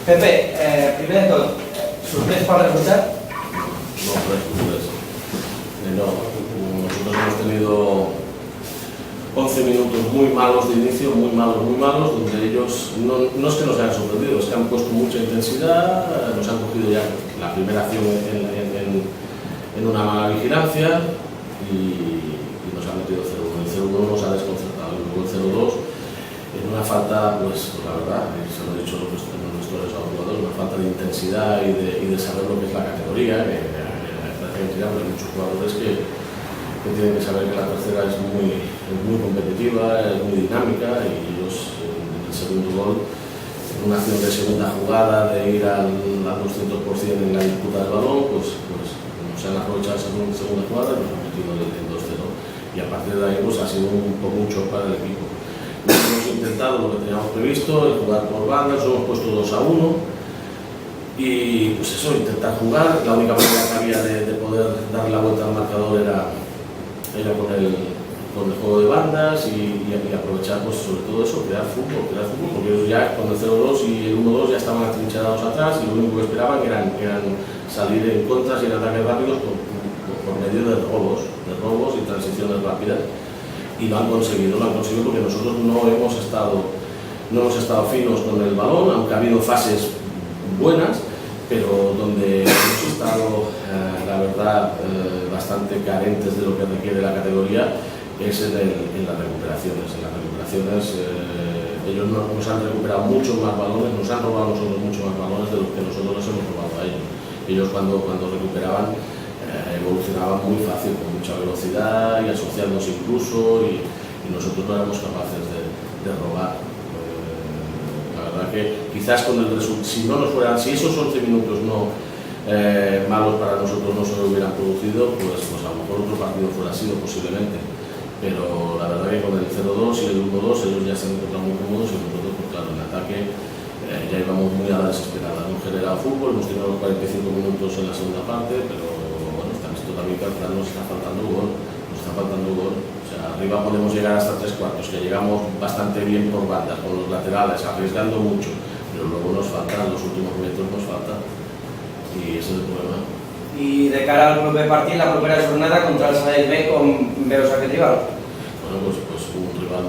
Pepe, primer de tot, sorprès pel resultat? No, res. No, nosotros hemos tenido 11 minutos muy malos de inicio, muy malos, donde ellos no es que nos hayan sorprendido, es que han puesto mucha intensidad, nos han cogido ya la primera acción en una mala vigilancia y nos han metido 0-1. El 0-1 nos ha desconcertado, y luego el 0-2 en una falta, pues la verdad, se lo he dicho los gestores a los jugadores, una falta de intensidad y de saber lo que es la categoría, que hay muchos jugadores que tienen que saber que la tercera es muy competitiva, es muy dinámica, y ellos en el segundo gol, en una acción de segunda jugada, de ir al 200% en la disputa del balón, pues se han aprovechado esa segunda jugada y nos han metido el 2-0, y a partir de ahí pues ha sido un poco un shock para el equipo. Hemos intentado lo que teníamos previsto, el jugar por bandas, hemos puesto 2-1 y pues eso, intentar jugar. La única manera que había de poder dar la vuelta al marcador era con el juego de bandas y aprovechar pues sobre todo eso, crear fútbol, porque ellos ya con el 0-2 y el 1-2 ya estaban atrincherados atrás y lo único que esperaban eran salir en contras y en ataques rápidos por medio de robos y transiciones rápidas, y lo han conseguido porque nosotros no hemos estado finos con el balón, aunque ha habido fases buenas, pero donde hemos estado, la verdad, bastante carentes de lo que requiere la categoría es en las recuperaciones. Ellos nos han recuperado muchos más balones, nos han robado a nosotros muchos más balones de los que nosotros les hemos robado a ellos. Ellos cuando recuperaban evolucionaban muy fácil, con mucha velocidad y asociándose incluso, y nosotros no éramos capaces de robar. La verdad que quizás con el resultado, si esos 11 minutos malos para nosotros no se hubieran producido, pues a lo mejor otro partido fuera sido posiblemente, pero la verdad que con el 0-2 y el 1-2 ellos ya se han encontrado muy cómodos, y nosotros, pues claro, en ataque ya íbamos muy a la desesperada. Hemos generado fútbol, hemos tenido 45 minutos en la segunda parte, pero bueno, está visto también que al final nos está faltando gol. O sea, arriba podemos llegar hasta 3/4, que llegamos bastante bien por bandas, con los laterales, arriesgando mucho, pero luego nos faltan, los últimos metros nos falta, y ese es el problema. I de cara al proper partit, la propera jornada contra el Sabadell B, com veus aquest rival? Bueno, pues un rival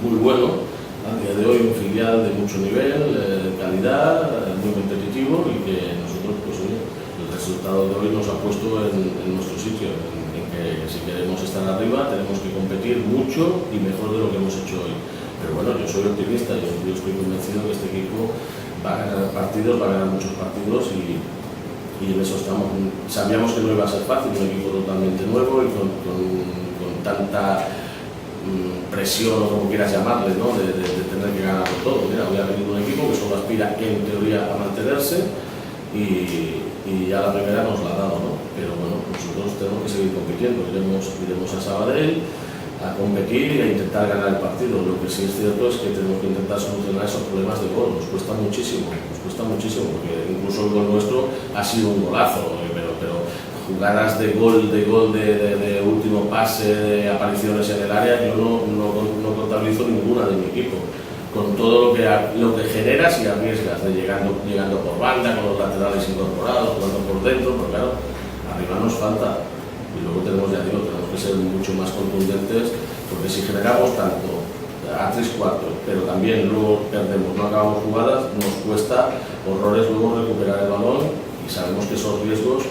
muy bueno, a día de hoy un filial de mucho nivel, calidad, muy competitivo, y que nosotros, pues oye, el resultado de hoy nos ha puesto en nuestro sitio, en que si queremos estar arriba tenemos que competir mucho y mejor de lo que hemos hecho hoy. Pero bueno, yo soy optimista, yo estoy convencido que este equipo va a ganar partidos, va a ganar muchos partidos, y en eso estamos. Sabíamos que no iba a ser fácil, un equipo totalmente nuevo y con tanta presión, o como quieras llamarle, ¿no? de tener que ganarlo todo. Mira, hoy ha venido un equipo que solo aspira en teoría a mantenerse, y ya la primera nos la ha dado, ¿no? Pero bueno, nosotros tenemos que seguir compitiendo, iremos a Sabadell a competir e intentar ganar el partido. Lo que sí es cierto es que tenemos que intentar solucionar esos problemas de gol. Nos cuesta muchísimo, porque incluso el gol nuestro ha sido un golazo, pero jugadas de gol de último pase, de apariciones en el área, yo no contabilizo ninguna de mi equipo. Con todo lo que generas y arriesgas, llegando por banda, con los laterales incorporados, jugando por dentro, pero claro, arriba nos falta. Y luego tenemos que ser mucho más contundentes, porque si generamos tanto a 3/4, pero también luego perdemos, no acabamos jugadas, nos cuesta horrores luego recuperar el balón, y sabemos que esos riesgos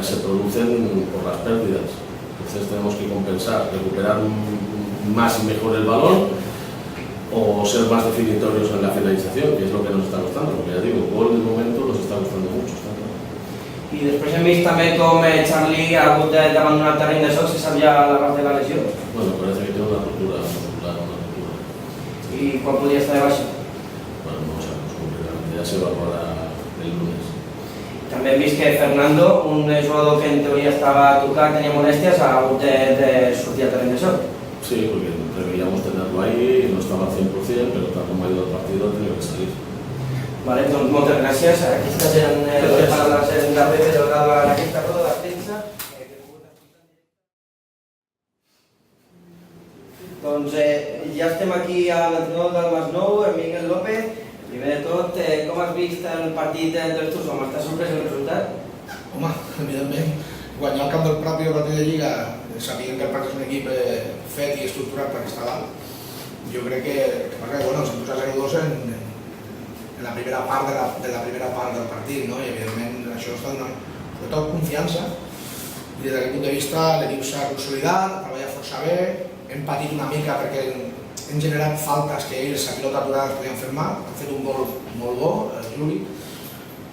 se producen por las pérdidas. Entonces tenemos que compensar, recuperar más y mejor el balón, o ser más definitorios en la finalitzación, que es lo que nos está costando, porque ya digo, gol de momento nos está costando mucho. I després hem vist també com Charlie ha hagut d'abandonar el terreny de joc, se sap ja l'abast de la lesió. Bueno, parece que tiene una ruptura muscular, I quan podria estar de baixa? Bueno, no ho sabemos completamente, ya se evaluará el lunes. També hem vist que Fernando, un jugador que en teoria estava tocat, tenia molèsties, ha hagut de sortir al terreny de joc. Sí, porque preveíamos tenerlo ahí, no estaba al 100%, pero tal como ha ido el partido ha tenido que salir. Vale, doncs moltes gràcies. Aquestes eren les paraules de Pepe Delgado en aquesta roda de premsa. Doncs ja estem aquí a l'entrenador del Masnou, en Miguel López. Primer de tot, com has vist el partit dels teus homes? T'ha sorprès el resultat? Home, evidentment, guanyar el camp del propi partit de Lliga, sabien que el partit és un equip fet i estructurat perquè està dalt. Jo crec que bueno, s'han posat 0-2 en la primera part de la primera part del partit, no? I evidentment això està donant sobretot confiança. I des d'aquest punt de vista l'equip s'ha consolidat, ha treballat força bé, hem patit una mica perquè hem generat faltes que ells a pilota aturada es podien fer mal, han fet un gol molt bo, el Juli,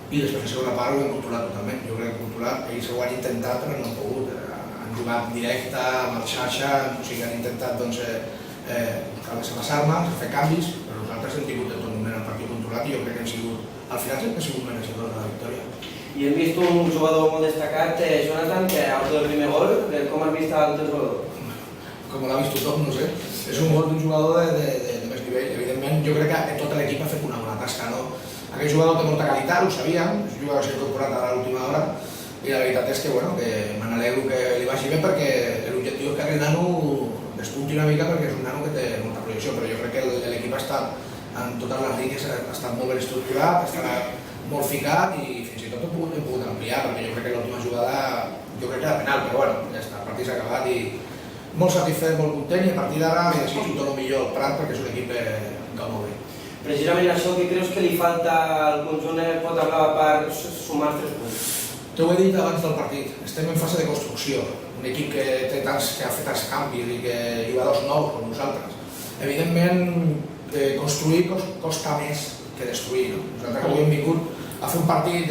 i després la segona part ho hem controlat totalment. Jo crec que controlat, ells ho han intentat però no han pogut, han jugat directe, amb el xarxa, o sigui que han intentat doncs, calmar les armes, fer canvis, però nosaltres hem tingut en tot moment el partit controlat i jo crec que hem sigut, al final hem sigut mereixedors de la victòria. I hem vist un jugador molt destacat, Jonathan, que ha autor el primer gol. Com has vist el teu jugador? Com l'ha vist tothom, no sé. És un gol d'un jugador de més nivell. Evidentment, jo crec que tot l'equip ha fet una bona tasca, no? Aquest jugador té molta qualitat, ho sabíem, és un jugador que s'ha incorporat a l'última hora i la veritat és que, bueno, que me n'alegro que li vagi bé perquè l'objectiu és que aquest nano despunti una mica perquè és un nano que té molta projecció, però jo crec que l'equip ha estat en totes les línies, ha estat molt ben estructurat, ha estat molt ficat i fins i tot hem pogut ampliar perquè jo crec que l'última jugada jo crec que era penal, però bueno, ja està, el partit s'ha acabat i molt satisfet, molt content i a partir d'ara li desitjo tot el millor al Prat perquè és un equip que va molt bé. Precisament això, què creus que li falta al conjunt Potablau per sumar 3 punts? T'ho he dit abans del partit, estem en fase de construcció, un equip que ha fet tants canvis i que hi va 2 nous com nosaltres. Evidentment, construir costa més que destruir. No? Nosaltres avui hem vingut a fer un partit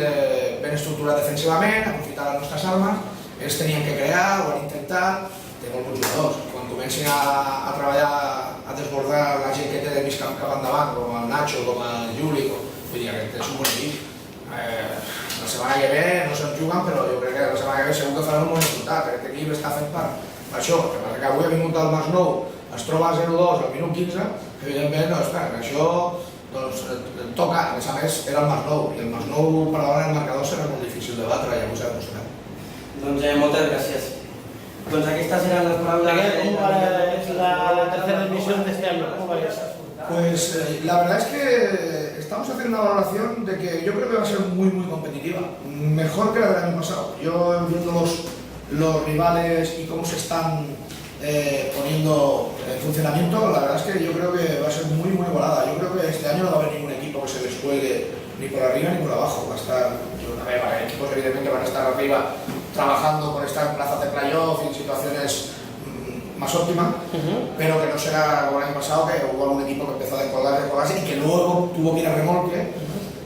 ben estructurat defensivament, aprofitar les nostres armes, ells tenien que crear, ho han intentat, té molt bons jugadors. Quan comencin a treballar, a desbordar la gent que té de mig cap endavant, com el Nacho, com el Juli, vull dir que és un bon equip. La setmana que ve no se'n juguen, però jo crec que la setmana que ve segur que faran un bon resultat. Aquest equip està fet per això, perquè avui ha vingut el Masnou, es troba a 0-2 al minut 15, evidentment, doncs, això toca, a més, era el Masnou, i el Masnou per davant del marcador serà molt difícil de batre, ja ho s'ha demostrat. Doncs moltes gràcies. Doncs aquestes eran las palabras. ¿Cómo va la tercera división de este año? ¿Cómo va eso? Pues la verdad es que estamos haciendo una valoración de que yo creo que va a ser muy competitiva, mejor que la del año pasado. Yo viendo los rivales y cómo se están poniendo en funcionamiento, la verdad es que yo creo que va a ser muy volada. Yo creo que este año no va a haber ningún equipo que se descuelgue ni por arriba ni por abajo. Va a estar, equipos evidentemente van a estar arriba trabajando por estar en plazas de playoff y en situaciones más óptimas, pero que no será como el año pasado, que hubo algún equipo que empezó a descolgarse y que luego tuvo que ir a remolque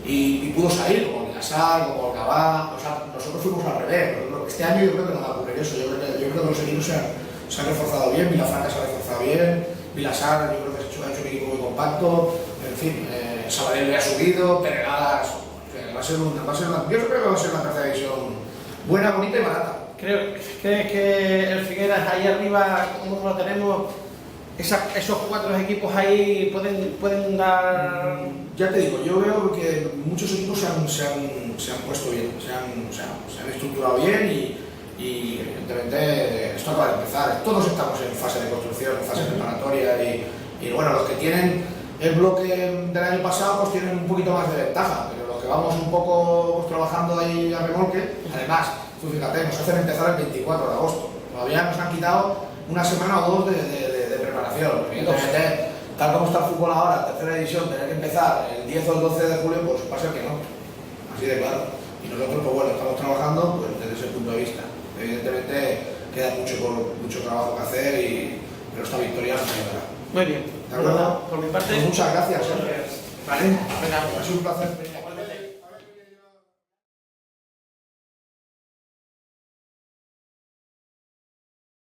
y pudo salir, como el Vilasar, como el Gabá. O sea, nosotros fuimos al revés. Este año yo creo que no va a ocurrir eso. Yo creo que los equipos se han reforzado bien, Vilafranca se ha reforzado bien, Vilasar yo creo que ha hecho un equipo muy compacto, en fin, Sabadell le ha subido, Peregadas, yo creo que va a ser una tercera división buena, bonita y barata. ¿Crees que el Figueras ahí arriba, como lo tenemos, esos 4 equipos ahí pueden dar...? Ya te digo, yo veo que muchos equipos se han puesto bien, se han estructurado bien y evidentemente esto acaba de empezar. Todos estamos en fase de construcción, en fase preparatoria y bueno, los que tienen el bloque del año pasado pues tienen un poquito más de ventaja, pero los que vamos un poco pues, trabajando ahí a remolque, además, tú fíjate, nos hacen empezar el 24 de agosto, todavía nos han quitado una semana o 2 de preparación. Evidentemente, tal como está el fútbol ahora, tercera división, tener que empezar el 10 o el 12 de julio, pues va a ser que no, así de claro. Y nosotros, pues bueno, estamos trabajando pues, desde ese punto de vista. Evidentemente queda mucho trabajo que hacer, pero esta victoria nos ayudará. Muy bien. ¿De acuerdo? Por mi parte, pues muchas gracias. Vale. Venga, ha sido un placer.